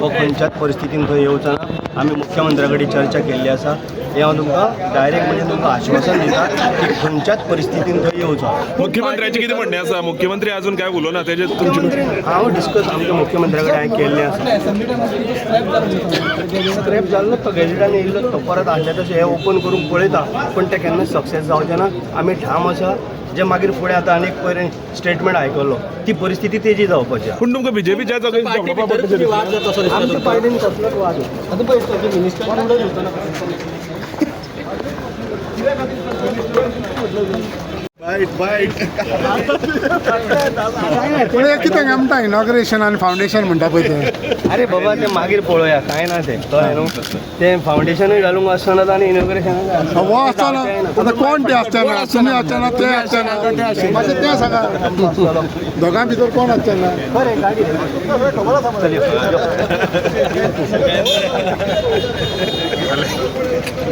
वो खंयच्याच परिस्थितीन थंय येवचो ना. आमी मुख्यमंत्र्या कडेन चर्चा केल्ली आसा. हे हांव तुमकां डायरेक्ट म्हणजे तुमकां आश्वासन दिता की खंयच्याच परिस्थितीन थंय येवचो. मुख्यमंत्र्याचे किती म्हणणे आसा? मुख्यमंत्री अजून काय उलोवना तेजे मुख्यमंत्री हांव डिस्कस आमच्या मुख्यमंत्र्या कडेन हांवें केल्लें आसा. स्क्रॅप जाल्लो तो गॅजेटान येयल्लो तो परत आसले तशें हे ओपन करून पळयता पूण तें केन्ना सक्सेस जावचें ना. आमी ठाम आसा जे मागीर फुडें आतां आनीक पयर स्टेटमेंट आयकल्लो ती परिस्थिती तेजी जावपाची. पूण तुमकां बीजेपीच्या आमच्या पार्टीन कसलोच वाद आतां पळय मिनिस्टर कितें आमटा इनॉग्रेशन आनी फावंडेशन म्हणटा पळय ते. अरे बाबा ते मागीर पळोवया कांय ना ते कळ्ळें न्हू. ते फावंडेशनूय घालूंक आसतना आनी इनॉग्रेशन हो आसतना आतां कोण ते आसतना तुमी आसतना ते आसतना मातशें तें सांगा दोगां भितर कोण आसतना. बरें गाडी चल यो.